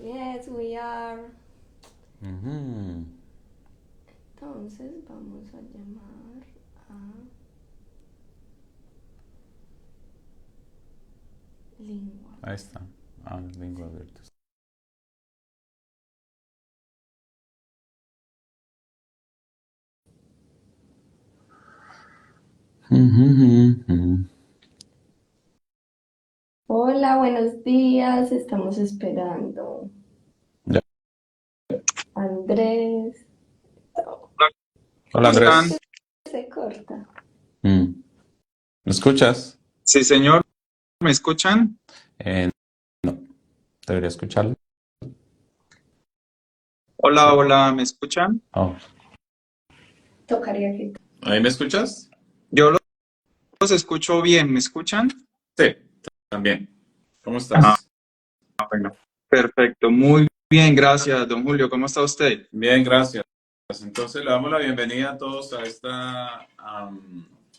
Yes, we are. Ujú. Entonces vamos a llamar a lengua. Ahí está. Ah, lengua abierta. Hola, buenos días. Estamos esperando Ya. a Andrés. Hola ¿Cómo ¿Por están? qué Andrés. se corta? Mm. ¿Me escuchas? Sí, señor, ¿me escuchan? No. Debería escucharlo. Hola, hola, ¿me escuchan? Oh. Tocaría que... ¿Ahí me escuchas? Yo los escucho bien, ¿me escuchan? Sí, también. ¿Cómo Ah, estás? bueno, perfecto, muy bien, gracias, don Julio, ¿cómo está usted? Bien, gracias. Entonces le damos la bienvenida a todos a esta,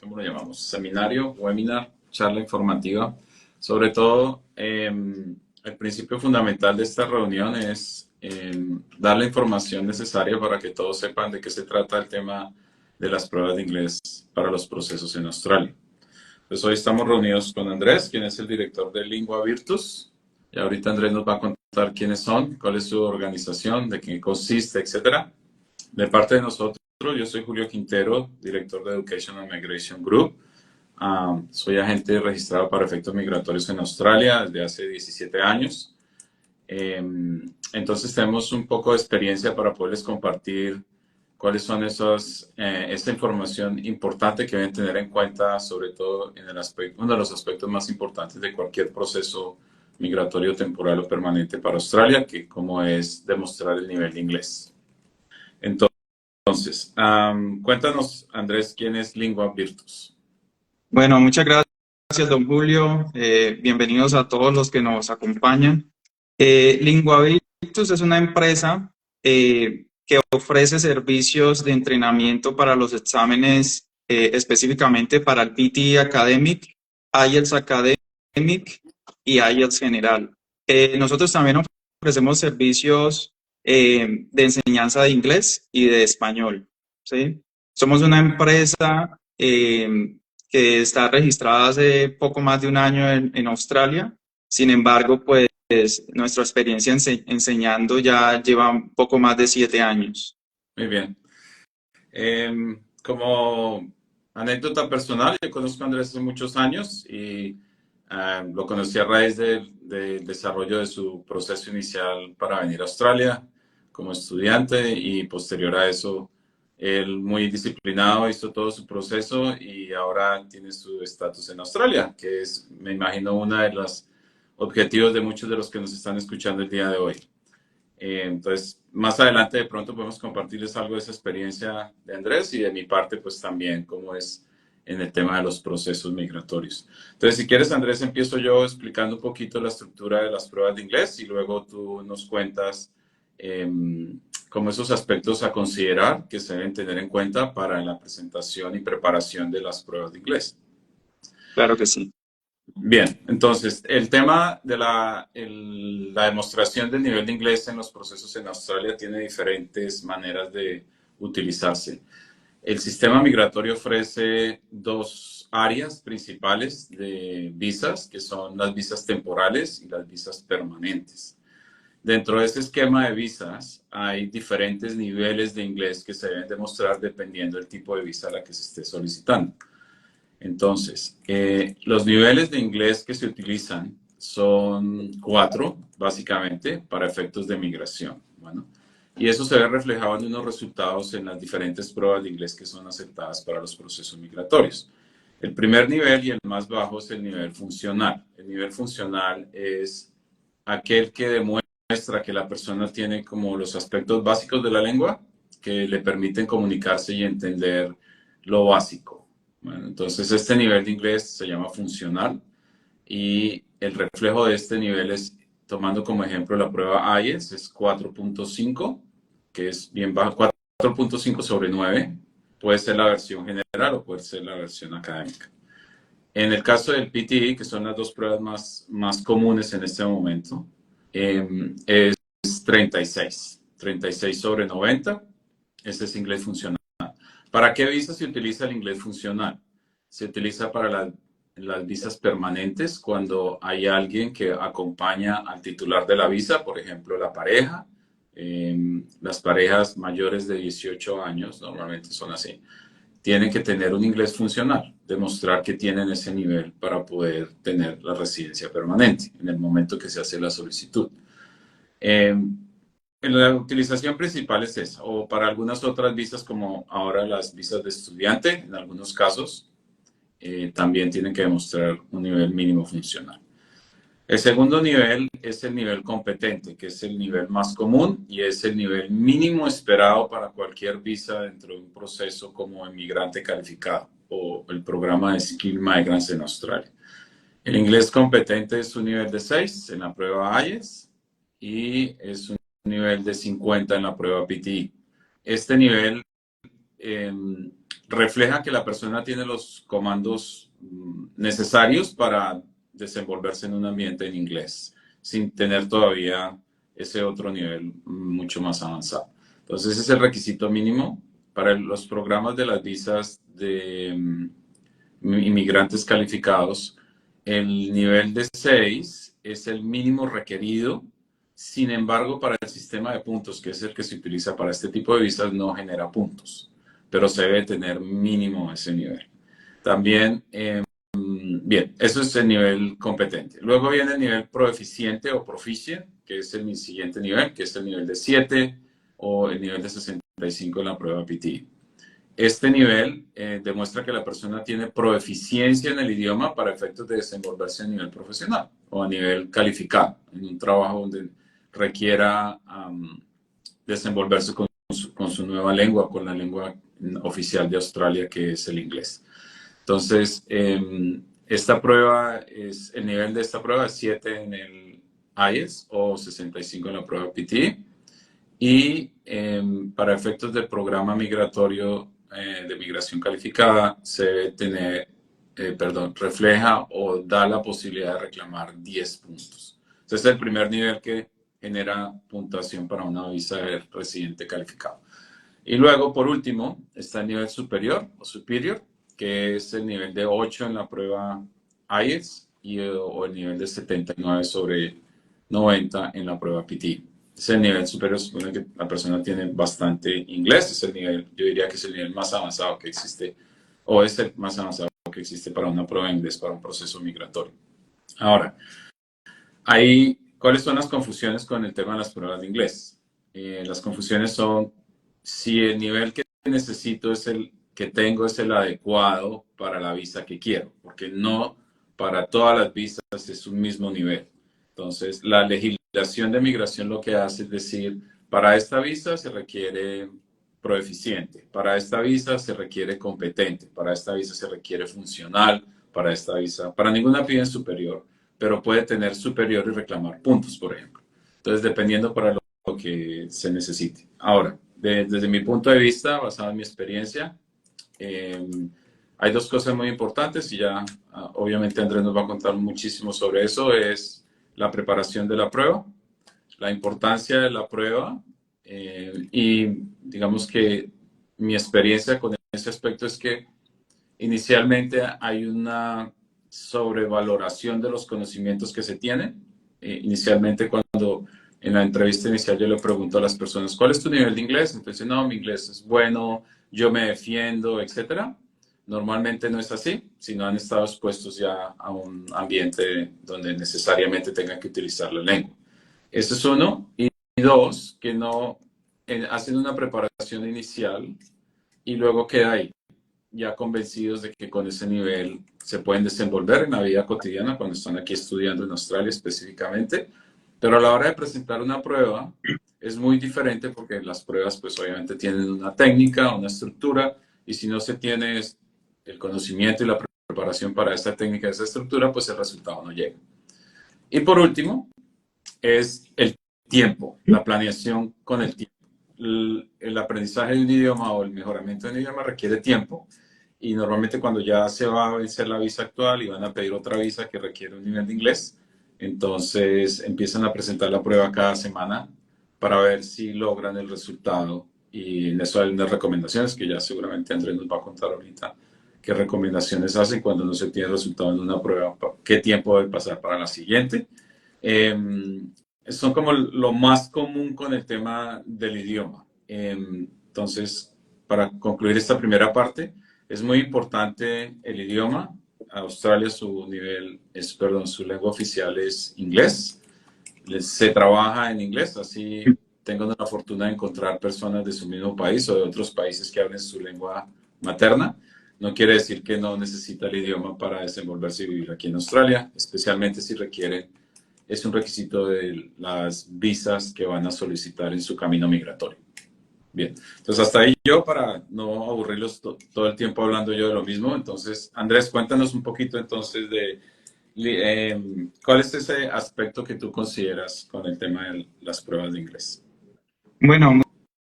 ¿cómo lo llamamos? Seminario, webinar, charla informativa. Sobre todo, el principio fundamental de esta reunión es dar la información necesaria para que todos sepan de qué se trata el tema de las pruebas de inglés para los procesos en Australia. Pues hoy estamos reunidos con Andrés, quien es el director de Lingua Virtus. Y ahorita Andrés nos va a contar quiénes son, cuál es su organización, de qué consiste, etcétera. De parte de nosotros, yo soy Julio Quintero, director de Education and Migration Group. Soy agente registrado para efectos migratorios en Australia desde hace 17 años. Entonces tenemos un poco de experiencia para poderles compartir cuáles son esta información importante que deben tener en cuenta, sobre todo en el aspecto, uno de los aspectos más importantes de cualquier proceso migratorio temporal o permanente para Australia, que como es demostrar el nivel de inglés. Entonces, cuéntanos, Andrés, ¿quién es Lingua Virtus? Bueno, muchas gracias, don Julio, bienvenidos a todos los que nos acompañan. Lingua Victus es una empresa que ofrece servicios de entrenamiento para los exámenes, específicamente para el PTE Academic, IELTS Academic y IELTS General. Nosotros también ofrecemos servicios de enseñanza de inglés y de español, ¿sí? Somos una empresa que está registrada hace poco más de un año en Australia. Sin embargo, pues nuestra experiencia enseñando ya lleva un poco más de 7 años. Muy bien. Como anécdota personal, yo conozco a Andrés hace muchos años y lo conocí a raíz del desarrollo de su proceso inicial para venir a Australia como estudiante y posterior a eso, él muy disciplinado hizo todo su proceso y ahora tiene su estatus en Australia, que es, me imagino, uno de los objetivos de muchos de los que nos están escuchando el día de hoy. Entonces, más adelante de pronto podemos compartirles algo de esa experiencia de Andrés y de mi parte, pues también cómo es en el tema de los procesos migratorios. Entonces, si quieres, Andrés, empiezo yo explicando un poquito la estructura de las pruebas de inglés y luego tú nos cuentas como esos aspectos a considerar que se deben tener en cuenta para la presentación y preparación de las pruebas de inglés. Claro que sí. Bien, entonces el tema de la demostración del nivel de inglés en los procesos en Australia tiene diferentes maneras de utilizarse. El sistema migratorio ofrece dos áreas principales de visas, que son las visas temporales y las visas permanentes. Dentro de este esquema de visas hay diferentes niveles de inglés que se deben demostrar dependiendo del tipo de visa a la que se esté solicitando. Entonces, los niveles de inglés que se utilizan son 4, básicamente, para efectos de migración. Bueno, y eso se ve reflejado en unos resultados en las diferentes pruebas de inglés que son aceptadas para los procesos migratorios. El primer nivel y el más bajo es el nivel funcional. El nivel funcional es aquel que demuestra que la persona tiene como los aspectos básicos de la lengua que le permiten comunicarse y entender lo básico. Bueno, entonces este nivel de inglés se llama funcional y el reflejo de este nivel es, tomando como ejemplo la prueba IELTS, es 4.5, que es bien bajo, 4.5 sobre 9. Puede ser la versión general o puede ser la versión académica. En el caso del PTE, que son las dos pruebas más comunes en este momento, es es 36. 36 sobre 90. Ese es inglés funcional. ¿Para qué visa se utiliza el inglés funcional? Se utiliza para las visas permanentes cuando hay alguien que acompaña al titular de la visa, por ejemplo, la pareja. Las parejas mayores de 18 años, normalmente son así, tienen que tener un inglés funcional, demostrar que tienen ese nivel para poder tener la residencia permanente en el momento que se hace la solicitud. La utilización principal es esa, o para algunas otras visas, como ahora las visas de estudiante, en algunos casos, también tienen que demostrar un nivel mínimo funcional. El segundo nivel es el nivel competente, que es el nivel más común y es el nivel mínimo esperado para cualquier visa dentro de un proceso como inmigrante calificado o el programa de Skilled Migrants en Australia. El inglés competente es un nivel de 6 en la prueba IELTS y es un nivel de 50 en la prueba PTE. Este nivel refleja que la persona tiene los comandos necesarios para desenvolverse en un ambiente en inglés, sin tener todavía ese otro nivel mucho más avanzado. Entonces, ese es el requisito mínimo para los programas de las visas de inmigrantes calificados. El nivel de 6 es el mínimo requerido. Sin embargo, para el sistema de puntos, que es el que se utiliza para este tipo de visas, no genera puntos, pero se debe tener mínimo ese nivel. También, bien, eso es el nivel competente. Luego viene el nivel proeficiente o proficient, que es el siguiente nivel, que es el nivel de 7 o el nivel de 65 en la prueba PTE. Este nivel demuestra que la persona tiene proeficiencia en el idioma para efectos de desenvolverse a nivel profesional o a nivel calificado, en un trabajo donde requiera desenvolverse con su nueva lengua, con la lengua oficial de Australia, que es el inglés. Entonces, esta prueba el nivel de esta prueba es 7 en el IELTS o 65 en la prueba PTE. Y para efectos del programa migratorio de migración calificada, se debe tener, refleja o da la posibilidad de reclamar 10 puntos. Ese es el primer nivel que genera puntuación para una visa de residente calificado. Y luego, por último, está el nivel superior o superior, que es el nivel de 8 en la prueba IELTS o el nivel de 79 sobre 90 en la prueba PTE. Es el nivel superior, supone que la persona tiene bastante inglés, es el nivel, yo diría que es el nivel más avanzado que existe, o es el más avanzado que existe para una prueba de inglés, para un proceso migratorio. Ahora, ¿cuáles son las confusiones con el tema de las pruebas de inglés? Las confusiones son si el nivel que necesito es el que tengo es el adecuado para la visa que quiero, porque no para todas las visas es un mismo nivel. Entonces, la legislación de migración lo que hace es decir, para esta visa se requiere proeficiente, para esta visa se requiere competente, para esta visa se requiere funcional, para esta visa, para ninguna piden superior, pero puede tener superior y reclamar puntos, por ejemplo. Entonces, dependiendo para lo que se necesite. Ahora, desde mi punto de vista, basado en mi experiencia, hay dos cosas muy importantes y ya obviamente Andrés nos va a contar muchísimo sobre eso, es la preparación de la prueba, la importancia de la prueba y digamos que mi experiencia con ese aspecto es que inicialmente hay una sobrevaloración de los conocimientos que se tienen. Inicialmente cuando en la entrevista inicial yo le pregunto a las personas, ¿cuál es tu nivel de inglés? Entonces, no, mi inglés es bueno, yo me defiendo, etcétera. Normalmente no es así, sino han estado expuestos ya a un ambiente donde necesariamente tengan que utilizar la lengua. Eso es uno. Y dos, que no hacen una preparación inicial y luego queda ahí, ya convencidos de que con ese nivel se pueden desenvolver en la vida cotidiana cuando están aquí estudiando en Australia específicamente. Pero a la hora de presentar una prueba es muy diferente porque las pruebas pues obviamente tienen una técnica, una estructura y si no se tiene el conocimiento y la preparación para esta técnica, esa estructura, pues el resultado no llega. Y por último es el tiempo, la planeación con el tiempo. El aprendizaje de un idioma o el mejoramiento de un idioma requiere tiempo y normalmente cuando ya se va a vencer la visa actual y van a pedir otra visa que requiere un nivel de inglés, entonces empiezan a presentar la prueba cada semana para ver si logran el resultado. Y en eso hay unas recomendaciones que ya seguramente Andrés nos va a contar ahorita qué recomendaciones hacen cuando no se tiene resultado en una prueba, qué tiempo debe pasar para la siguiente. Son como lo más común con el tema del idioma. Entonces, para concluir esta primera parte, es muy importante el idioma. Australia, su lengua oficial es inglés. Se trabaja en inglés, así tengo la fortuna de encontrar personas de su mismo país o de otros países que hablen su lengua materna. No quiere decir que no necesita el idioma para desenvolverse y vivir aquí en Australia, especialmente si es un requisito de las visas que van a solicitar en su camino migratorio. Bien, entonces hasta ahí yo, para no aburrirlos todo el tiempo hablando yo de lo mismo. Entonces, Andrés, cuéntanos un poquito entonces de cuál es ese aspecto que tú consideras con el tema de las pruebas de inglés. Bueno,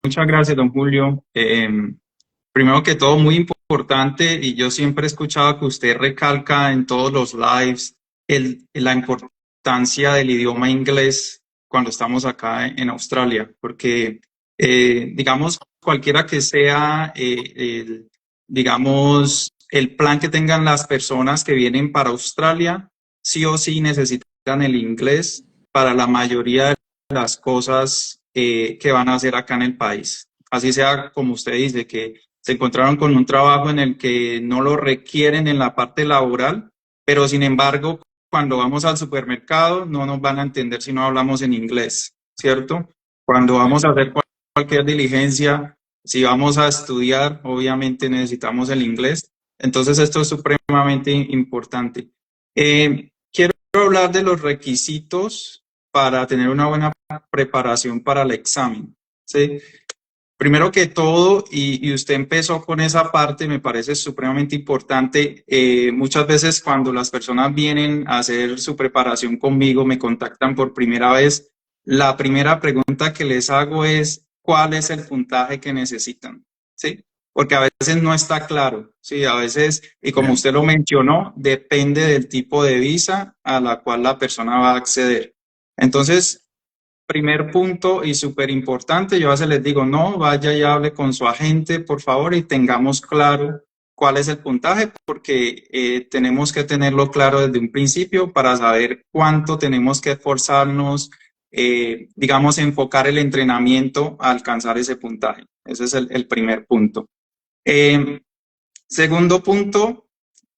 muchas gracias, don Julio. Primero que todo, muy importante, y yo siempre he escuchado que usted recalca en todos los lives la importancia del idioma inglés cuando estamos acá en Australia, porque digamos, cualquiera que sea, digamos, el plan que tengan las personas que vienen para Australia, sí o sí necesitan el inglés para la mayoría de las cosas que van a hacer acá en el país. Así sea, como usted dice, que se encontraron con un trabajo en el que no lo requieren en la parte laboral, pero sin embargo, cuando vamos al supermercado no nos van a entender si no hablamos en inglés, ¿cierto? Cuando vamos a hacer cualquier diligencia, si vamos a estudiar, obviamente necesitamos el inglés. Entonces, esto es supremamente importante. Quiero hablar de los requisitos para tener una buena preparación para el examen, ¿sí? Primero que todo, y usted empezó con esa parte, me parece supremamente importante. Muchas veces cuando las personas vienen a hacer su preparación conmigo, me contactan por primera vez, la primera pregunta que les hago es, ¿cuál es el puntaje que necesitan? ¿Sí? Porque a veces no está claro, ¿sí? A veces, y como usted lo mencionó, depende del tipo de visa a la cual la persona va a acceder. Entonces, primer punto y súper importante, yo a veces les digo, no, vaya y hable con su agente, por favor, y tengamos claro cuál es el puntaje, porque tenemos que tenerlo claro desde un principio para saber cuánto tenemos que esforzarnos, digamos, enfocar el entrenamiento a alcanzar ese puntaje. Ese es el primer punto. Segundo punto,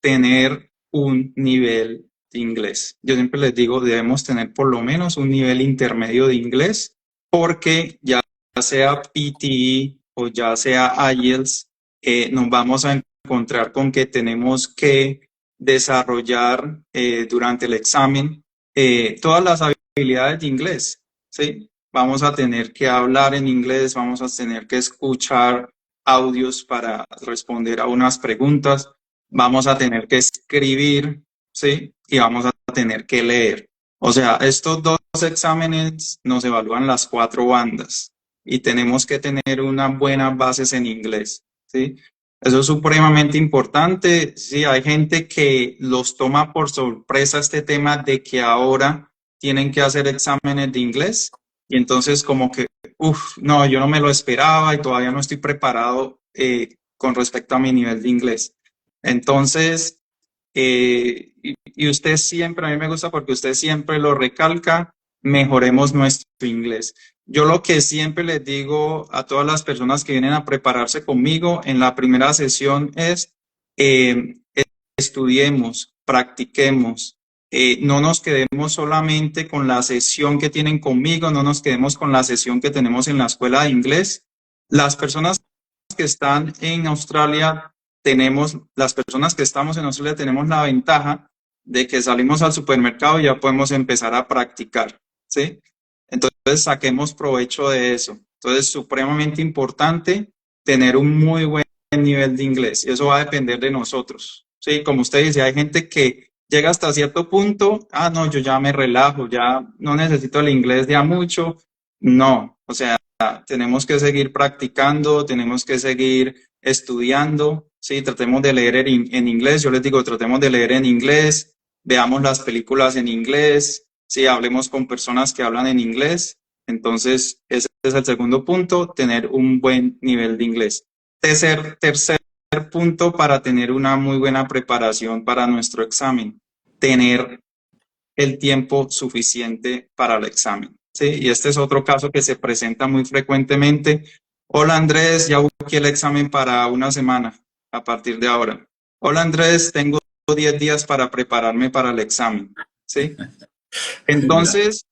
tener un nivel de inglés. Yo siempre les digo, debemos tener por lo menos un nivel intermedio de inglés, porque ya sea PTE o ya sea IELTS, nos vamos a encontrar con que tenemos que desarrollar durante el examen todas las habilidades de inglés, ¿sí? Vamos a tener que hablar en inglés, vamos a tener que escuchar audios para responder a unas preguntas, vamos a tener que escribir, ¿sí? Y vamos a tener que leer. O sea, estos dos exámenes nos evalúan las 4 bandas y tenemos que tener unas buenas bases en inglés, ¿sí? Eso es supremamente importante. Sí, hay gente que los toma por sorpresa este tema de que ahora tienen que hacer exámenes de inglés y entonces como que, no, yo no me lo esperaba y todavía no estoy preparado con respecto a mi nivel de inglés. Entonces, y usted siempre, a mí me gusta porque usted siempre lo recalca, mejoremos nuestro inglés. Yo lo que siempre les digo a todas las personas que vienen a prepararse conmigo en la primera sesión es estudiemos, practiquemos, no nos quedemos solamente con la sesión que tienen conmigo, no nos quedemos con la sesión que tenemos en la escuela de inglés. Las personas que están en Australia, las personas que estamos en Australia tenemos la ventaja de que salimos al supermercado y ya podemos empezar a practicar, ¿sí? Entonces saquemos provecho de eso. Entonces es supremamente importante tener un muy buen nivel de inglés y eso va a depender de nosotros, ¿sí? Como usted dice, hay gente que llega hasta cierto punto, no, yo ya me relajo, ya no necesito el inglés ya mucho. No, o sea, tenemos que seguir practicando, tenemos que seguir estudiando, ¿sí? Tratemos de leer en inglés, yo les digo, tratemos de leer en inglés, veamos las películas en inglés, ¿sí? Hablemos con personas que hablan en inglés Entonces, ese es el segundo punto, tener un buen nivel de inglés. Tercer punto para tener una muy buena preparación para nuestro examen, tener el tiempo suficiente para el examen, ¿sí? Y este es otro caso que se presenta muy frecuentemente. Hola Andrés, ya busqué el examen para una semana a partir de ahora. Hola Andrés, tengo 10 días para prepararme para el examen, ¿sí? Ya. Entonces,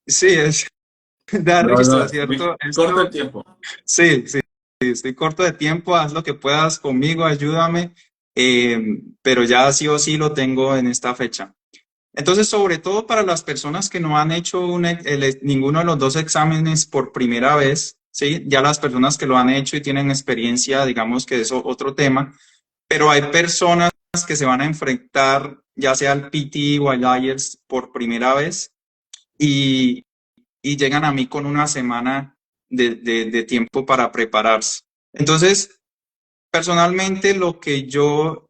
sí, da No, no, risa, es muy ¿cierto? corto el Esto, tiempo. sí, sí, sí, estoy corto de tiempo, haz lo que puedas conmigo, ayúdame, pero ya sí o sí lo tengo en esta fecha. Entonces, sobre todo para las personas que no han hecho ninguno de los dos exámenes por primera vez, ¿sí? Ya las personas que lo han hecho y tienen experiencia, digamos que eso es otro tema, pero hay personas que se van a enfrentar ya sea al PT o al IELTS por primera vez y, y llegan a mí con una semana de tiempo para prepararse. Entonces, personalmente, lo que yo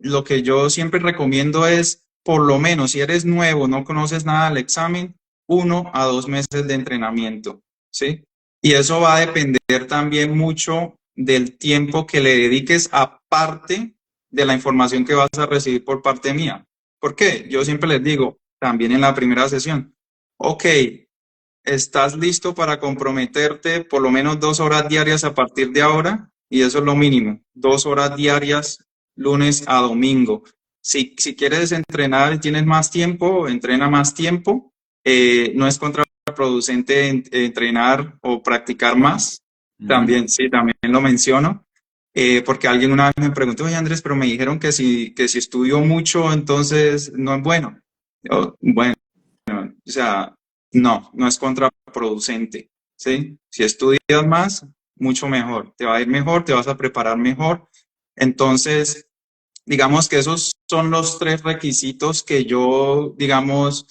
siempre recomiendo es, por lo menos, si eres nuevo, no conoces nada del examen, 1 a 2 meses de entrenamiento, ¿sí? Y eso va a depender también mucho del tiempo que le dediques aparte de la información que vas a recibir por parte mía. ¿Por qué? Yo siempre les digo, también en la primera sesión, ok, ¿estás listo para comprometerte por lo menos 2 horas diarias a partir de ahora? Y eso es lo mínimo, 2 horas diarias, lunes a domingo. Si quieres entrenar y tienes más tiempo, entrena más tiempo. No es contraproducente entrenar o practicar más. Ujú. También, sí, también lo menciono. Porque alguien una vez me preguntó, oye Andrés, pero me dijeron que si estudio mucho, entonces no es bueno. Bueno, o sea, no es contraproducente, ¿sí? Si estudias más, mucho mejor, te va a ir mejor, te vas a preparar mejor. Entonces, digamos que esos son los tres requisitos que yo, digamos,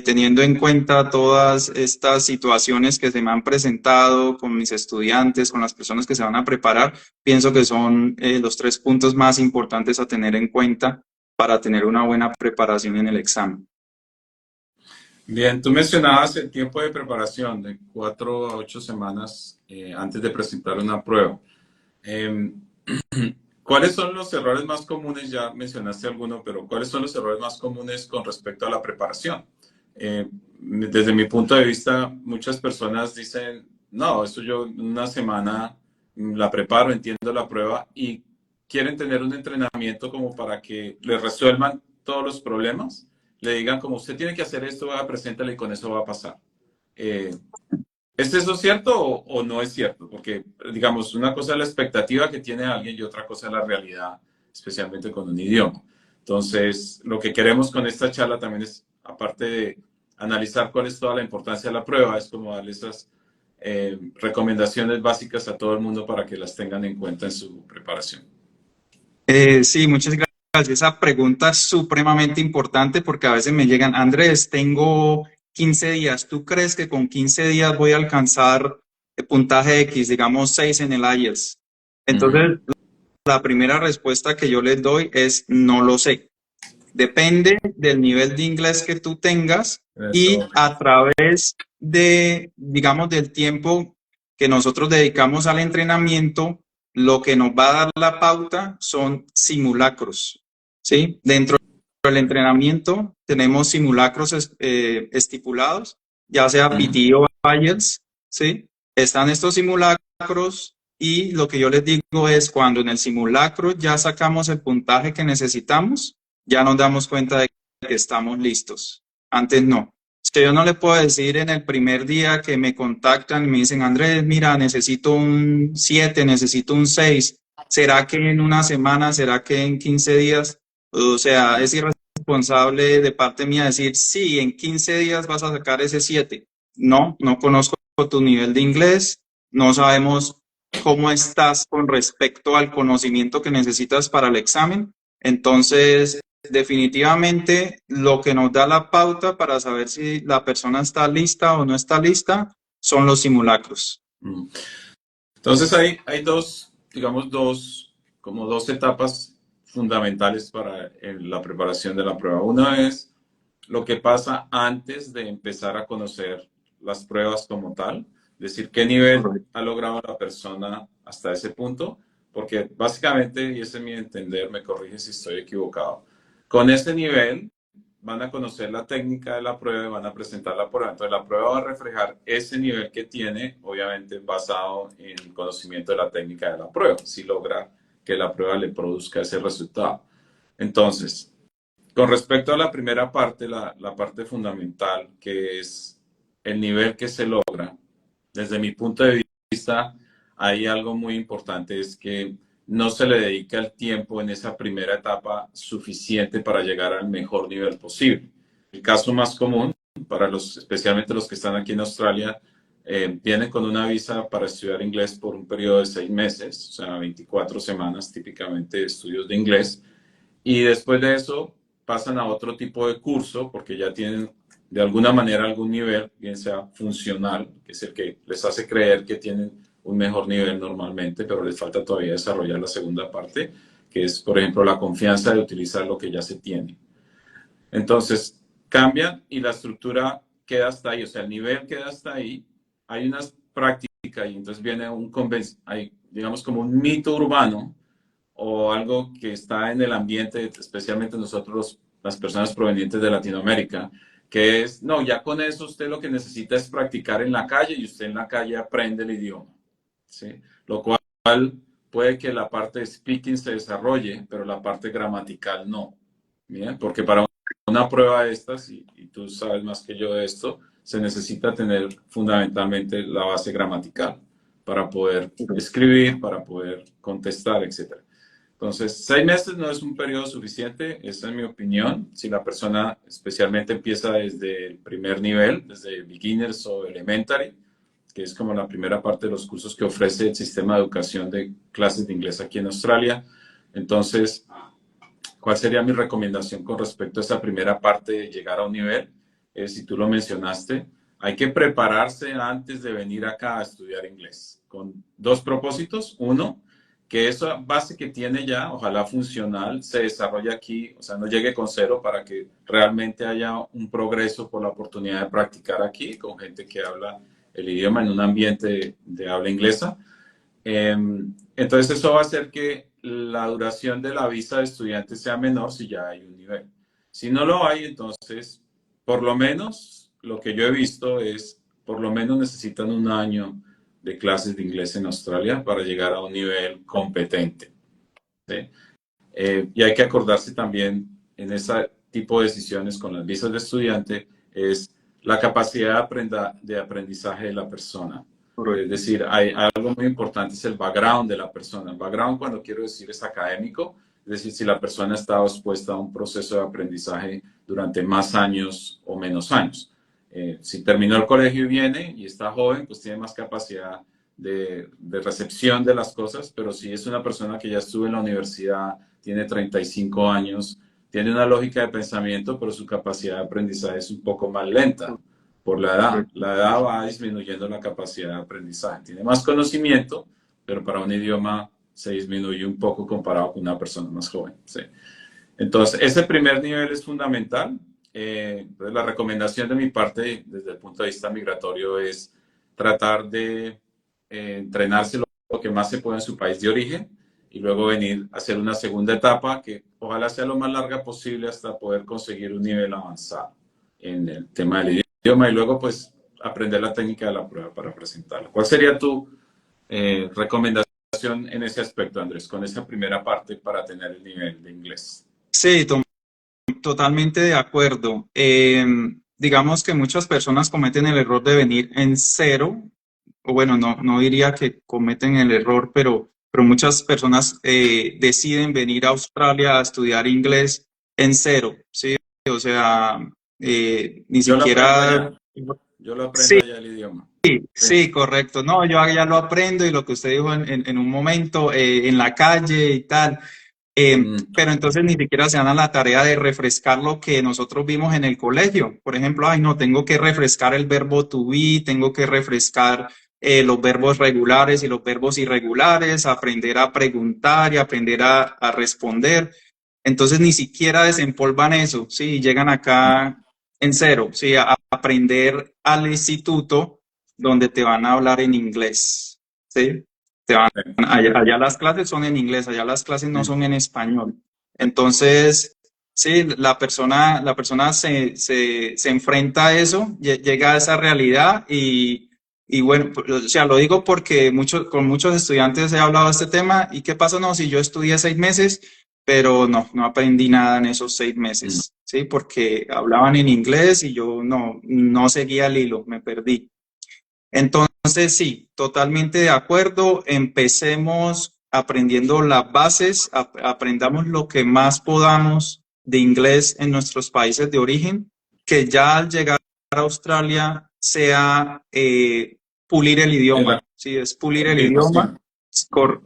teniendo en cuenta todas estas situaciones que se me han presentado con mis estudiantes, con las personas que se van a preparar, pienso que son los 3 puntos más importantes a tener en cuenta para tener una buena preparación en el examen. Bien, tú mencionabas el tiempo de preparación de 4 a 8 semanas antes de presentar una prueba. Eh, ¿Cuáles son los errores más comunes? Ya mencionaste alguno, pero ¿cuáles son los errores más comunes con respecto a la preparación? Desde mi punto de vista, muchas personas dicen, no, eso yo una semana la preparo, entiendo la prueba y quieren tener un entrenamiento como para que le resuelvan todos los problemas, le digan como usted tiene que hacer esto, va, preséntale y con eso va a pasar. Eh, ¿Es eso cierto o no es cierto? Porque, digamos, una cosa es la expectativa que tiene alguien y otra cosa es la realidad, especialmente con un idioma. Entonces, lo que queremos con esta charla también es, aparte de analizar cuál es toda la importancia de la prueba, es como darle esas recomendaciones básicas a todo el mundo para que las tengan en cuenta en su preparación. Sí, muchas gracias. Esa pregunta es supremamente importante porque a veces me llegan, Andrés, tengo 15 días. ¿Tú crees que con 15 días voy a alcanzar el puntaje X, digamos 6 en el IELTS? Ujú. Entonces, la primera respuesta que yo les doy es no lo sé. Depende del nivel de inglés que tú tengas y Eso. a través de, digamos, del tiempo que nosotros dedicamos al entrenamiento, lo que nos va a dar la pauta son simulacros, ¿sí? Dentro del entrenamiento tenemos simulacros estipulados, ya sea Ujú. PT o IELTS, ¿sí? Están estos simulacros y lo que yo les digo es cuando en el simulacro ya sacamos el puntaje que necesitamos, ya nos damos cuenta de que estamos listos. Antes no. Si yo no le puedo decir en el primer día que me contactan y me dicen, Andrés, mira, necesito un 7, necesito un 6. ¿Será que en una semana? ¿Será que en 15 días? O sea, es irresponsable de parte mía decir, sí, en 15 días vas a sacar ese 7. No conozco tu nivel de inglés, no sabemos cómo estás con respecto al conocimiento que necesitas para el examen. Entonces, definitivamente lo que nos da la pauta para saber si la persona está lista o no está lista son los simulacros. Mm. Entonces hay dos, digamos, como dos etapas fundamentales para la preparación de la prueba. Una es lo que pasa antes de empezar a conocer las pruebas como tal. Es decir, qué nivel ha logrado la persona hasta ese punto, porque básicamente, y ese es mi entender, me corrige si estoy equivocado, con ese nivel van a conocer la técnica de la prueba y van a presentar la prueba. Entonces la prueba va a reflejar ese nivel que tiene, obviamente basado en el conocimiento de la técnica de la prueba, si logra que la prueba le produzca ese resultado. Entonces, con respecto a la primera parte, la parte fundamental, que es el nivel que se logra, desde mi punto de vista, hay algo muy importante, es que no se le dedica el tiempo en esa primera etapa suficiente para llegar al mejor nivel posible. El caso más común, para especialmente los que están aquí en Australia, vienen con una visa para estudiar inglés por un periodo de 6 meses, o sea, 24 semanas típicamente de estudios de inglés, y después de eso pasan a otro tipo de curso porque ya tienen de alguna manera algún nivel, bien sea funcional, que es el que les hace creer que tienen un mejor nivel normalmente, pero les falta todavía desarrollar la segunda parte, que es, por ejemplo, la confianza de utilizar lo que ya se tiene. Entonces, cambian y la estructura queda hasta ahí, o sea, el nivel queda hasta ahí. Hay unas prácticas y entonces viene hay, digamos, como un mito urbano o algo que está en el ambiente, especialmente nosotros, las personas provenientes de Latinoamérica, que es, no, ya con eso usted lo que necesita es practicar en la calle y usted en la calle aprende el idioma, ¿sí? Lo cual puede que la parte de speaking se desarrolle, pero la parte gramatical no, ¿bien? Porque para una prueba de estas, y tú sabes más que yo de esto, se necesita tener fundamentalmente la base gramatical para poder escribir, para poder contestar, etc. Entonces, 6 meses no es un periodo suficiente, esa es mi opinión. Si la persona especialmente empieza desde el primer nivel, desde beginners o elementary, que es como la primera parte de los cursos que ofrece el sistema de educación de clases de inglés aquí en Australia. Entonces, ¿cuál sería mi recomendación con respecto a esa primera parte de llegar a un nivel? Si tú lo mencionaste, hay que prepararse antes de venir acá a estudiar inglés, con 2 propósitos. Uno, que esa base que tiene ya, ojalá funcional, se desarrolle aquí, o sea, no llegue con 0 para que realmente haya un progreso por la oportunidad de practicar aquí con gente que habla el idioma en un ambiente de habla inglesa. Entonces eso va a hacer que la duración de la visa de estudiante sea menor si ya hay un nivel. Si no lo hay, entonces, por lo menos, lo que yo he visto es, por lo menos necesitan 1 año de clases de inglés en Australia para llegar a un nivel competente, ¿sí? Y hay que acordarse también en ese tipo de decisiones con las visas de estudiante es la capacidad de aprendizaje de la persona. Es decir, hay algo muy importante, es el background de la persona. El background, cuando quiero decir, es académico, es decir, si la persona está expuesta a un proceso de aprendizaje durante más años o menos años. Si terminó el colegio y viene y está joven, pues tiene más capacidad de recepción de las cosas, pero si es una persona que ya estuvo en la universidad, tiene 35 años, tiene una lógica de pensamiento, pero su capacidad de aprendizaje es un poco más lenta por la edad. La edad va disminuyendo la capacidad de aprendizaje. Tiene más conocimiento, pero para un idioma se disminuye un poco comparado con una persona más joven, ¿sí? Entonces, ese primer nivel es fundamental. La recomendación de mi parte, desde el punto de vista migratorio, es tratar de entrenarse lo que más se pueda en su país de origen y luego venir a hacer una segunda etapa que ojalá sea lo más larga posible hasta poder conseguir un nivel avanzado en el tema del idioma y luego pues aprender la técnica de la prueba para presentarla. ¿Cuál sería tu recomendación en ese aspecto, Andrés, con esa primera parte para tener el nivel de inglés? Sí, totalmente de acuerdo. Digamos que muchas personas cometen el error de venir en 0, o bueno, no diría que cometen el error, pero muchas personas deciden venir a Australia a estudiar inglés en 0, ¿sí? O sea, ni Yo siquiera... Yo lo aprendo Sí, allá el idioma. sí, correcto. No, yo ya lo aprendo y lo que usted dijo en un momento, en la calle y tal. Pero entonces ni siquiera se dan a la tarea de refrescar lo que nosotros vimos en el colegio. Por ejemplo, ay, no, tengo que refrescar el verbo to be, tengo que refrescar los verbos regulares y los verbos irregulares, aprender a preguntar y aprender a responder. Entonces ni siquiera desempolvan eso, ¿sí? Llegan acá en 0, ¿sí? A aprender al instituto donde te van a hablar en inglés, ¿sí? Allá las clases son en inglés, allá las clases no son en español. Entonces, sí, la persona se enfrenta a eso, llega a esa realidad y bueno, o sea, lo digo porque con muchos estudiantes he hablado de este tema. ¿Y qué pasa? No, si yo estudié 6 meses, pero no aprendí nada en esos 6 meses, ¿sí? Porque hablaban en inglés y yo no seguía el hilo, me perdí. Entonces, sí, totalmente de acuerdo. Empecemos aprendiendo las bases, aprendamos lo que más podamos de inglés en nuestros países de origen, que ya al llegar a Australia sea pulir el En la idioma. Sí, es pulir el idioma. comunicación. Cor-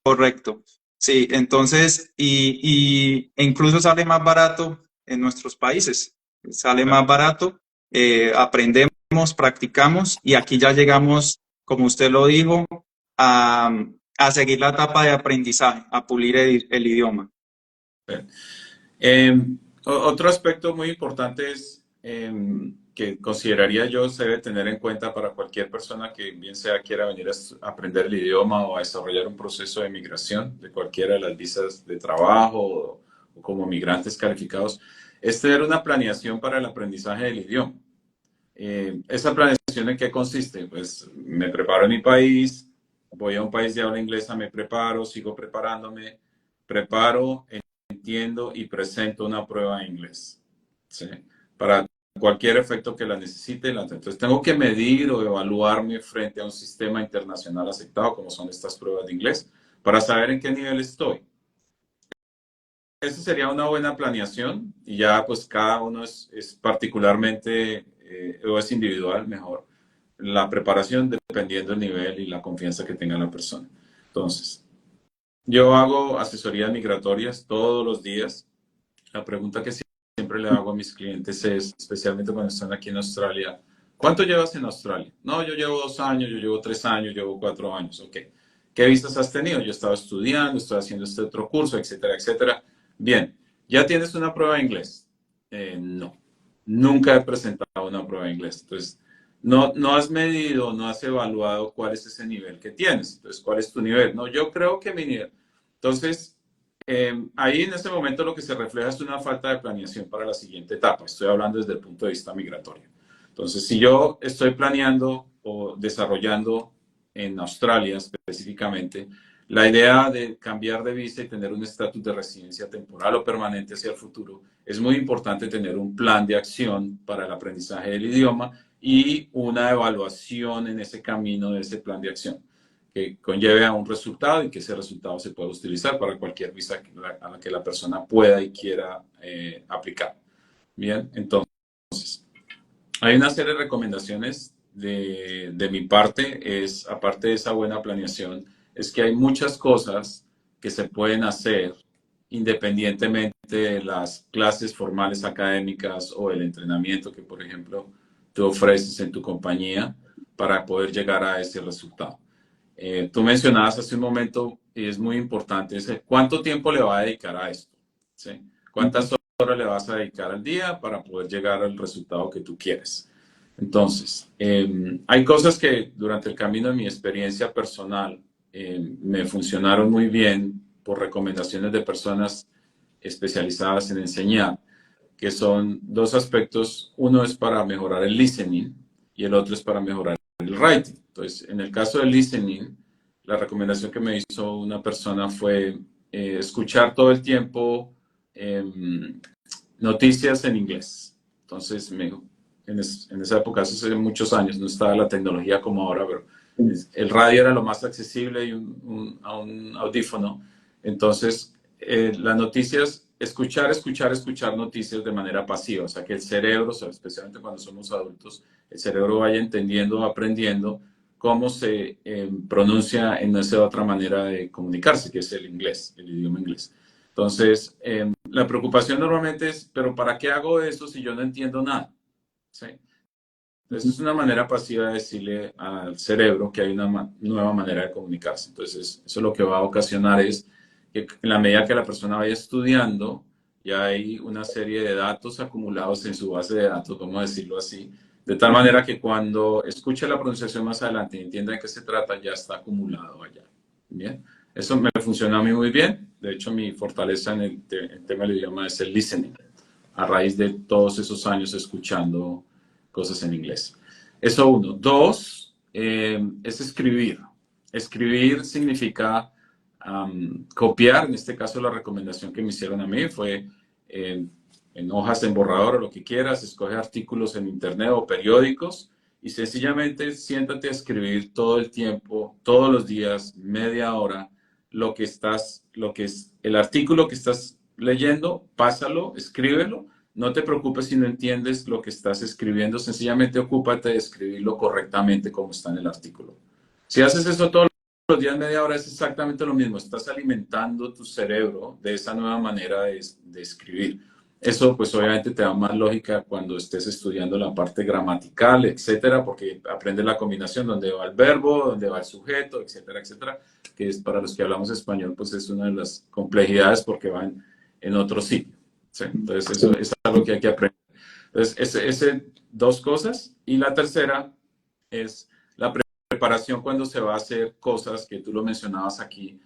correcto. Sí, entonces, e incluso sale más barato en nuestros países. Sale más barato, aprendemos, practicamos y aquí ya llegamos, como usted lo dijo, a seguir la etapa de aprendizaje, a pulir el idioma. Eh, Otro aspecto muy importante es que consideraría yo se debe tener en cuenta para cualquier persona que bien sea quiera venir a aprender el idioma o a desarrollar un proceso de migración de cualquiera de las visas de trabajo o como migrantes calificados, es tener una planeación para el aprendizaje del idioma. ¿Esa planeación en qué consiste? Pues me preparo en mi país, voy a un país de habla inglesa, me preparo, sigo preparándome, preparo, entiendo y presento una prueba de inglés, ¿sí? Para cualquier efecto que la necesite. Entonces tengo que medir o evaluarme frente a un sistema internacional aceptado, como son estas pruebas de inglés, para saber en qué nivel estoy. Esa sería una buena planeación y ya pues cada uno es particularmente o es individual mejor la preparación dependiendo del nivel y la confianza que tenga la persona. Entonces, yo hago asesorías migratorias todos los días. La pregunta que siempre le hago a mis clientes es, especialmente cuando están aquí en Australia, ¿cuánto llevas en Australia? No, yo llevo 2 años, yo llevo 3 años, llevo 4 años. Ok. ¿Qué visas has tenido? Yo estaba estudiando, estoy haciendo este otro curso, etcétera, etcétera. Bien, ¿ya tienes una prueba de inglés? No, nunca he presentado una prueba de inglés. Entonces, no has medido, no has evaluado cuál es ese nivel que tienes. Entonces, ¿cuál es tu nivel? No, yo creo que mi nivel. Entonces, ahí en ese momento lo que se refleja es una falta de planeación para la siguiente etapa. Estoy hablando desde el punto de vista migratorio. Entonces, si yo estoy planeando o desarrollando en Australia específicamente la idea de cambiar de visa y tener un estatus de residencia temporal o permanente hacia el futuro, es muy importante tener un plan de acción para el aprendizaje del idioma y una evaluación en ese camino de ese plan de acción que conlleve a un resultado y que ese resultado se pueda utilizar para cualquier visa a la que la persona pueda y quiera aplicar. Bien, entonces, hay una serie de recomendaciones de mi parte, aparte de esa buena planeación, es que hay muchas cosas que se pueden hacer independientemente de las clases formales académicas o el entrenamiento que, por ejemplo, tú ofreces en tu compañía para poder llegar a ese resultado. Tú mencionabas hace un momento, y es muy importante, ¿cuánto tiempo le va a dedicar a esto? ¿Sí? ¿Cuántas horas le vas a dedicar al día para poder llegar al resultado que tú quieres? Entonces, hay cosas que durante el camino de mi experiencia personal me funcionaron muy bien por recomendaciones de personas especializadas en enseñar, que son dos aspectos. Uno es para mejorar el listening y el otro es para mejorar el writing. Entonces, en el caso del listening, la recomendación que me hizo una persona fue escuchar todo el tiempo noticias en inglés. Entonces, en esa época, hace muchos años, no estaba la tecnología como ahora, pero el radio era lo más accesible y a un audífono. Entonces, las noticias, escuchar noticias de manera pasiva, o sea, que el cerebro, o sea, especialmente cuando somos adultos, el cerebro vaya entendiendo, aprendiendo cómo se pronuncia en esa otra manera de comunicarse, que es el inglés, el idioma inglés. Entonces, la preocupación normalmente es, ¿pero para qué hago eso si yo no entiendo nada? ¿Sí? Entonces, es una manera pasiva de decirle al cerebro que hay una nueva manera de comunicarse. Entonces, eso lo que va a ocasionar es que en la medida que la persona vaya estudiando, ya hay una serie de datos acumulados en su base de datos, vamos a decirlo así, De tal manera que cuando escuche la pronunciación más adelante y entienda de qué se trata, ya está acumulado allá. Bien, eso me funciona a mí muy bien. De hecho, mi fortaleza en el tema del idioma es el listening, a raíz de todos esos años escuchando cosas en inglés. Eso uno. Dos, es escribir. Escribir significa copiar. En este caso, la recomendación que me hicieron a mí fue en hojas en borrador o lo que quieras, escoge artículos en internet o periódicos y sencillamente siéntate a escribir todo el tiempo, todos los días, media hora, lo que es el artículo que estás leyendo, pásalo, escríbelo. No te preocupes si no entiendes lo que estás escribiendo, sencillamente ocúpate de escribirlo correctamente como está en el artículo. Si haces eso todos los días, media hora, es exactamente lo mismo. Estás alimentando tu cerebro de esa nueva manera de escribir. Eso, pues, obviamente te da más lógica cuando estés estudiando la parte gramatical, etcétera, porque aprendes la combinación donde va el verbo, donde va el sujeto, etcétera, etcétera, que es para los que hablamos español, pues es una de las complejidades porque van en otro sitio. ¿Sí? Entonces, eso es algo que hay que aprender. Entonces, dos cosas. Y la tercera es la preparación cuando se va a hacer cosas que tú lo mencionabas aquí.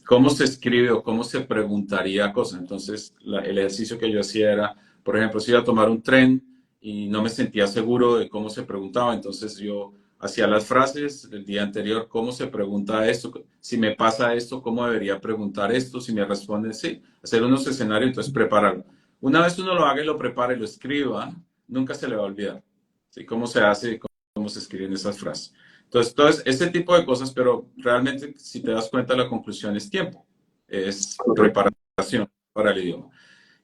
Cómo se escribe o cómo se preguntaría cosas. Entonces, el ejercicio que yo hacía era, por ejemplo, si iba a tomar un tren y no me sentía seguro de cómo se preguntaba, entonces yo hacía las frases el día anterior, cómo se pregunta esto, si me pasa esto, cómo debería preguntar esto, si me responden sí, hacer unos escenarios, entonces prepararlo. Una vez uno lo haga y lo prepare y lo escriba, nunca se le va a olvidar, ¿sí? Cómo se hace, cómo se escriben esas frases. Entonces, ese tipo de cosas, pero realmente, si te das cuenta, la conclusión es tiempo, es preparación para el idioma.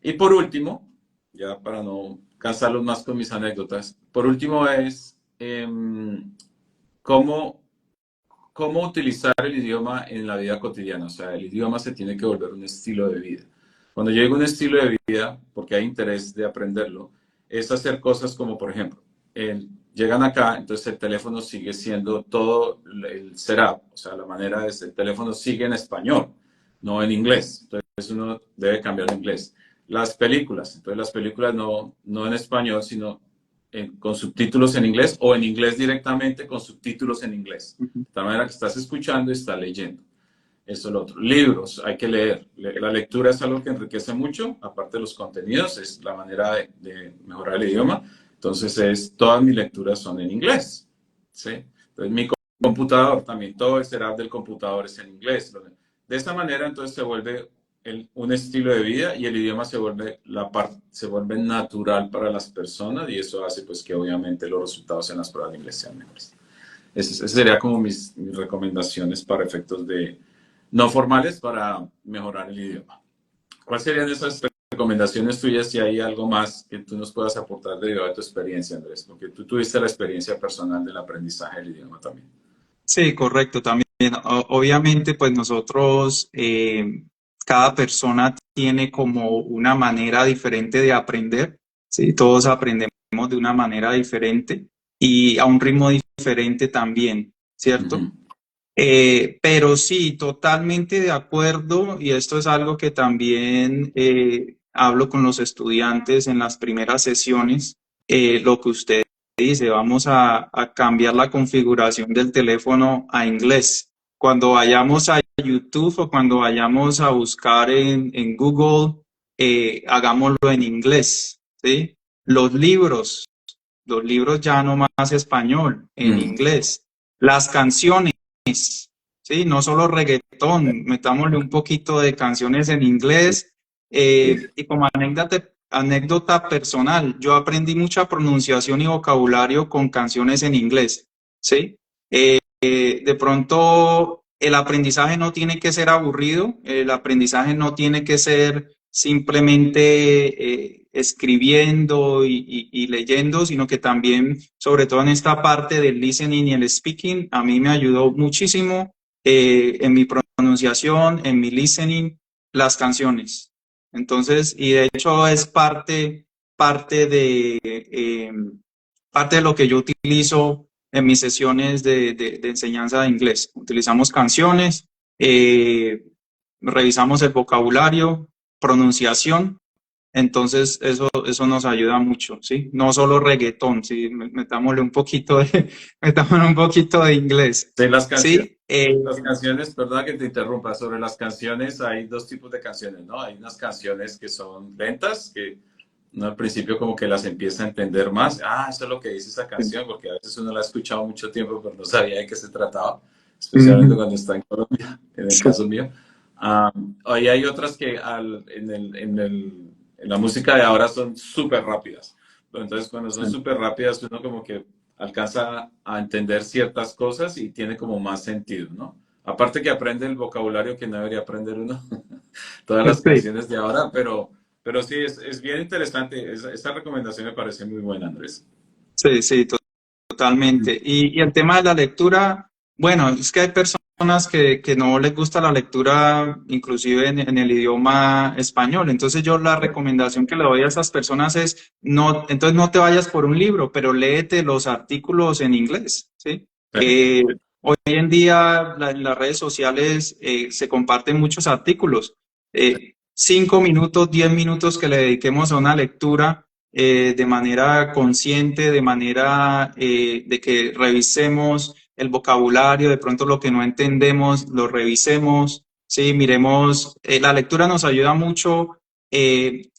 Y por último, ya para no cansarlos más con mis anécdotas, por último es cómo utilizar el idioma en la vida cotidiana. O sea, el idioma se tiene que volver un estilo de vida. Cuando yo digo un estilo de vida, porque hay interés de aprenderlo, es hacer cosas como, por ejemplo, llegan acá, entonces el teléfono sigue siendo todo el setup, o sea, la manera es, el teléfono sigue en español, no en inglés, entonces uno debe cambiar el inglés. Las películas, entonces las películas no en español, sino con subtítulos en inglés o en inglés directamente con subtítulos en inglés, de tal manera que estás escuchando y estás leyendo. Eso es lo otro. Libros, hay que leer. La lectura es algo que enriquece mucho, aparte de los contenidos, es la manera de mejorar el idioma. Entonces, todas mis lecturas son en inglés, ¿sí? Entonces, mi computador también, todo el setup del computador es en inglés. De esta manera, entonces, se vuelve un estilo de vida y el idioma se vuelve natural para las personas y eso hace, pues, que obviamente los resultados en las pruebas de inglés sean mejores. Esas serían como mis recomendaciones para efectos no formales para mejorar el idioma. ¿Cuáles serían esas recomendaciones tuyas si hay algo más que tú nos puedas aportar derivado de tu experiencia, Andrés? Porque tú tuviste la experiencia personal del aprendizaje del idioma también. Sí, correcto. También, obviamente, pues nosotros, cada persona tiene como una manera diferente de aprender, ¿sí? Todos aprendemos de una manera diferente y a un ritmo diferente también, ¿cierto? Uh-huh. Pero sí, totalmente de acuerdo, y esto es algo que también hablo con los estudiantes en las primeras sesiones, lo que usted dice, vamos a cambiar la configuración del teléfono a inglés. Cuando vayamos a YouTube o cuando vayamos a buscar en Google, hagámoslo en inglés, ¿sí? Los libros ya no más español, en inglés. Las canciones, ¿sí? No solo reggaetón, metámosle un poquito de canciones en inglés. Y como anécdota personal, yo aprendí mucha pronunciación y vocabulario con canciones en inglés, ¿sí? De pronto, el aprendizaje no tiene que ser aburrido, el aprendizaje no tiene que ser simplemente escribiendo y leyendo, sino que también, sobre todo en esta parte del listening y el speaking, a mí me ayudó muchísimo en mi pronunciación, en mi listening, las canciones. Entonces, y de hecho es parte de lo que yo utilizo en mis sesiones de enseñanza de inglés. Utilizamos canciones, revisamos el vocabulario, pronunciación. Entonces, eso nos ayuda mucho, ¿sí? No solo reggaetón, ¿sí? Metámosle un poquito de, metámosle un poquito de inglés, Sí, ¿sí? las canciones, perdona que te interrumpa, sobre las canciones hay dos tipos de canciones, ¿no? Hay unas canciones que son lentas, que uno al principio como que las empieza a entender más. Ah, eso es lo que dice esa canción, porque a veces uno la ha escuchado mucho tiempo, pero no sabía de qué se trataba, especialmente Ujú. cuando está en Colombia, en el Sí, caso mío. Hoy hay otras que en la música de ahora son súper rápidas. Pero entonces, cuando son sí. súper rápidas, uno como que alcanza a entender ciertas cosas y tiene como más sentido, ¿no? Aparte que aprende el vocabulario que no debería aprender uno, todas las Sí, canciones de ahora, pero sí, es bien interesante. Esa recomendación me parece muy buena, Andrés. sí, sí, totalmente. Y el tema de la lectura, bueno, es que hay personas que no les gusta la lectura, inclusive en el idioma español. Entonces yo la recomendación que le doy a esas personas es, no, entonces no te vayas por un libro, pero léete los artículos en inglés, ¿sí? Sí, Hoy en día en las redes sociales se comparten muchos artículos. 5 minutos, 10 minutos que le dediquemos a una lectura de manera consciente, de manera de que revisemos el vocabulario, de pronto lo que no entendemos, lo revisemos, ¿sí? Miremos, la lectura nos ayuda mucho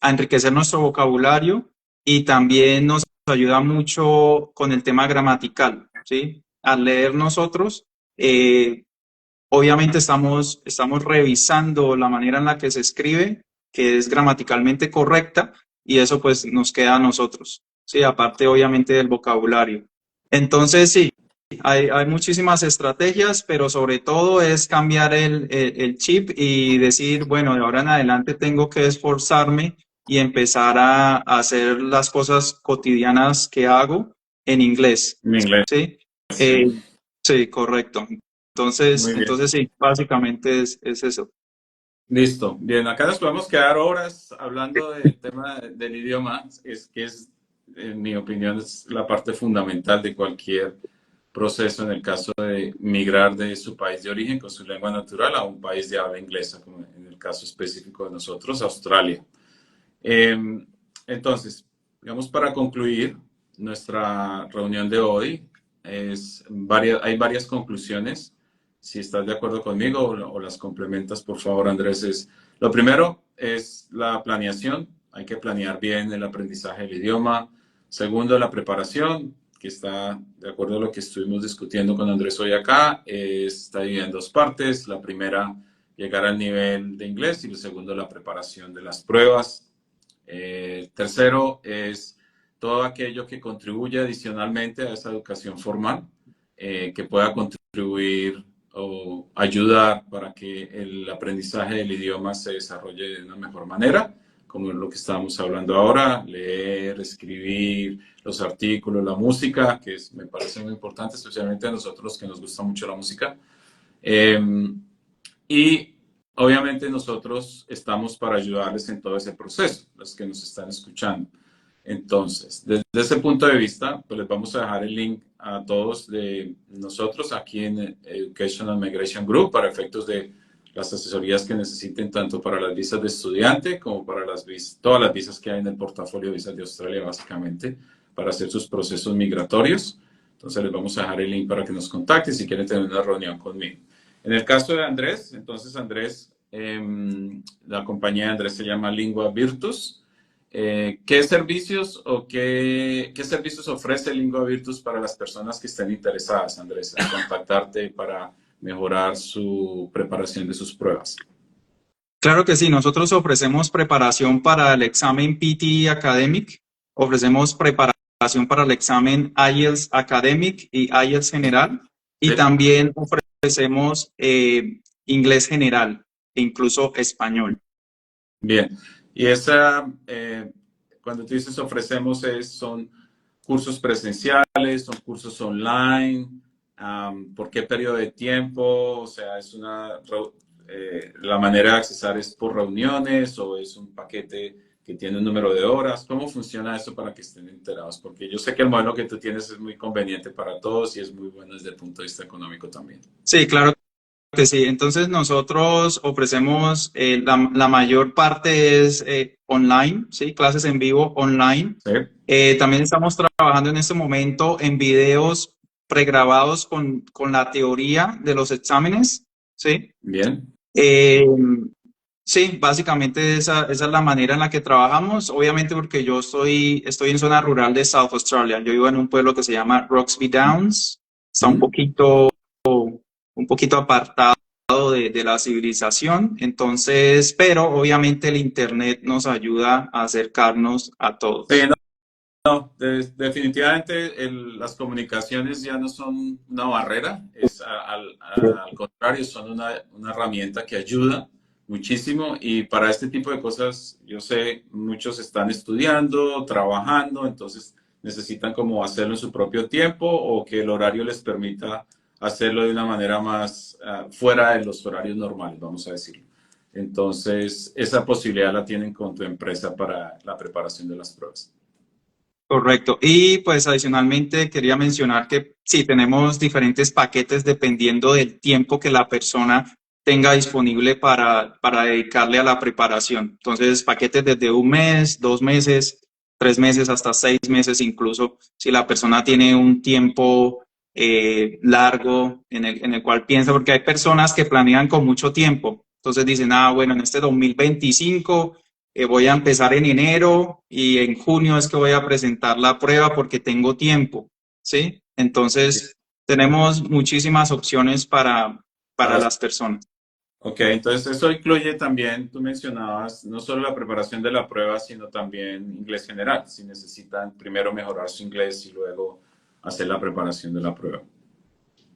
a enriquecer nuestro vocabulario y también nos ayuda mucho con el tema gramatical, ¿sí? Al leer nosotros, eh, obviamente estamos revisando la manera en la que se escribe, que es gramaticalmente correcta, y eso pues nos queda a nosotros, ¿sí? Aparte obviamente del vocabulario. Entonces sí, hay muchísimas estrategias, pero sobre todo es cambiar el chip y decir, bueno, de ahora en adelante tengo que esforzarme y empezar a hacer las cosas cotidianas que hago en inglés, en inglés, ¿sí? sí. Eh, sí, correcto. Muy bien. Entonces sí, básicamente es eso. Listo. Bien, acá nos podemos quedar horas hablando del tema del idioma, en mi opinión, es la parte fundamental de cualquier proceso en el caso de migrar de su país de origen con su lengua natural a un país de habla inglesa, como en el caso específico de nosotros, Australia. Eh, entonces, digamos, para concluir nuestra reunión de hoy, hay varias conclusiones. Si estás de acuerdo conmigo o las complementas, por favor, Andrés, lo primero es la planeación. Hay que planear bien el aprendizaje del idioma. Segundo, la preparación, que está de acuerdo a lo que estuvimos discutiendo con Andrés hoy acá. Está dividida en dos partes. La primera, llegar al nivel de inglés y el segundo, la preparación de las pruebas. Tercero es todo aquello que contribuye adicionalmente a esa educación formal, que pueda contribuir o ayudar para que el aprendizaje del idioma se desarrolle de una mejor manera, como es lo que estamos hablando ahora, leer, escribir, los artículos, la música, me parece muy importante, especialmente a nosotros que nos gusta mucho la música. Eh, y obviamente nosotros estamos para ayudarles en todo ese proceso, los que nos están escuchando. Entonces, desde ese punto de vista, pues les vamos a dejar el link a todos de nosotros aquí en Education and Migration Group para efectos de las asesorías que necesiten tanto para las visas de estudiante como para todas las visas que hay en el portafolio de visas de Australia, básicamente, para hacer sus procesos migratorios. Entonces, les vamos a dejar el link para que nos contacten si quieren tener una reunión conmigo. En el caso de Andrés, entonces Andrés, la compañía de Andrés se llama Lingua Virtus. ¿Qué servicios qué servicios ofrece Lingua Virtus para las personas que estén interesadas, Andrés, en contactarte para mejorar su preparación de sus pruebas? Claro que sí, nosotros ofrecemos preparación para el examen PTE Academic, ofrecemos preparación para el examen IELTS Academic y IELTS General, y Sí. también ofrecemos inglés general e incluso español. Bien. Y cuando tú dices ofrecemos, son cursos presenciales, son cursos online, ¿por qué periodo de tiempo? O sea, la manera de accesar es por reuniones o es un paquete que tiene un número de horas. ¿Cómo funciona eso para que estén enterados? Porque yo sé que el modelo que tú tienes es muy conveniente para todos y es muy bueno desde el punto de vista económico también. Sí, claro que sí. Entonces nosotros ofrecemos, la mayor parte es online, ¿sí? Clases en vivo online. Sí, También estamos trabajando en este momento en videos pregrabados con la teoría de los exámenes, ¿sí? bien. Eh, sí, básicamente esa es la manera en la que trabajamos. Obviamente porque yo estoy en zona rural de South Australia. Yo vivo en un pueblo que se llama Roxby Downs. Está un poquito apartado de la civilización. Entonces, pero obviamente el Internet nos ayuda a acercarnos a Sí, todos. no, definitivamente las comunicaciones ya no son una barrera, al contrario, son una herramienta que ayuda muchísimo y para este tipo de cosas yo sé, muchos están estudiando, trabajando, entonces necesitan como hacerlo en su propio tiempo o que el horario les permita hacerlo de una manera más fuera de los horarios normales, vamos a decirlo. Entonces, esa posibilidad la tienen con tu empresa para la preparación de las pruebas. Correcto. Y pues adicionalmente quería mencionar que sí, tenemos diferentes paquetes dependiendo del tiempo que la persona tenga disponible para dedicarle a la preparación. Entonces, paquetes desde 1 mes, 2 meses, 3 meses, hasta 6 meses incluso, si la persona tiene un tiempo largo en el cual piensa, porque hay personas que planean con mucho tiempo. Entonces dicen, bueno, en este 2025 voy a empezar en enero y en junio es que voy a presentar la prueba porque tengo tiempo, ¿sí? Entonces, tenemos muchísimas opciones para Para las personas. Ok, entonces eso incluye también, tú mencionabas, no solo la preparación de la prueba, sino también inglés general, si necesitan primero mejorar su inglés y luego hacer la preparación de la prueba.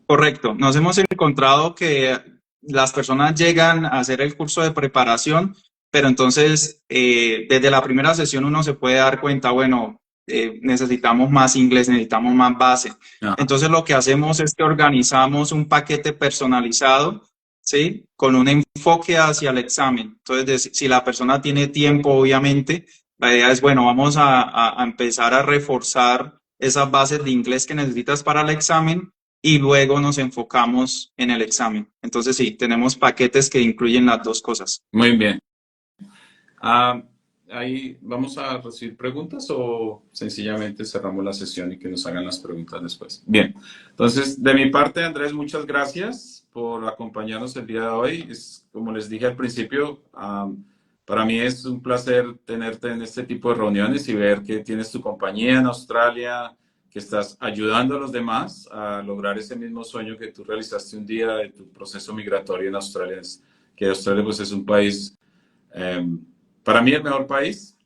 Correcto. Nos hemos encontrado que las personas llegan a hacer el curso de preparación, pero entonces desde la primera sesión uno se puede dar cuenta, bueno, necesitamos más inglés, necesitamos más base. Ajá. Entonces lo que hacemos es que organizamos un paquete personalizado, ¿sí? Con un enfoque hacia el examen. Entonces, si la persona tiene tiempo, obviamente, la idea es, bueno, vamos a empezar a reforzar esas bases de inglés que necesitas para el examen y luego nos enfocamos en el examen. Entonces, sí, tenemos paquetes que incluyen las dos cosas. Muy bien. Ahí vamos a recibir preguntas o sencillamente cerramos la sesión y que nos hagan las preguntas después. Bien, entonces de mi parte, Andrés, muchas gracias por acompañarnos el día de hoy. Como les dije al principio, para mí es un placer tenerte en este tipo de reuniones y ver que tienes tu compañía en Australia, que estás ayudando a los demás a lograr ese mismo sueño que tú realizaste un día de tu proceso migratorio en Australia, que Australia pues, es un país... para mí el mejor país.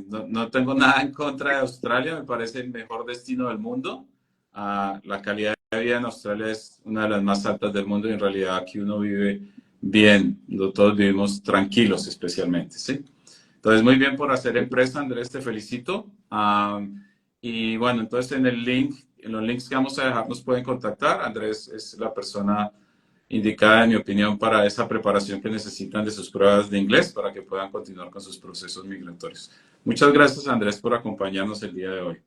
No tengo nada en contra de Australia, me parece el mejor destino del mundo. La calidad de vida en Australia es una de las más altas del mundo y en realidad aquí uno vive bien, todos vivimos tranquilos especialmente, ¿sí? Entonces, muy bien por hacer empresa, Andrés, te felicito. Y bueno, entonces en los links que vamos a dejar nos pueden contactar. Andrés es la persona indicada, en mi opinión, para esa preparación que necesitan de sus pruebas de inglés para que puedan continuar con sus procesos migratorios. Muchas gracias, Andrés, por acompañarnos el día de hoy.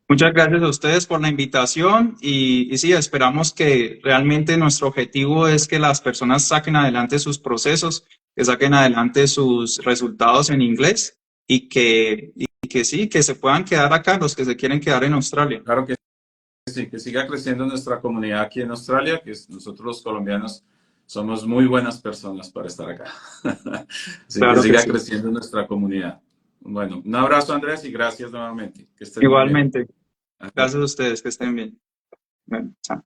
Muchas gracias a ustedes por la invitación y sí, esperamos que realmente nuestro objetivo es que las personas saquen adelante sus procesos, que saquen adelante sus resultados en inglés y que sí, que se puedan quedar acá, los que se quieren quedar en Australia. Claro que sí, que siga creciendo nuestra comunidad aquí en Australia, que nosotros los colombianos somos muy buenas personas para estar acá. Así que Claro que siga sí. creciendo nuestra comunidad. Bueno, un abrazo, Andrés, y gracias nuevamente. Que estés muy bien. Igualmente. Gracias a ustedes, que estén bien. Bueno, chao.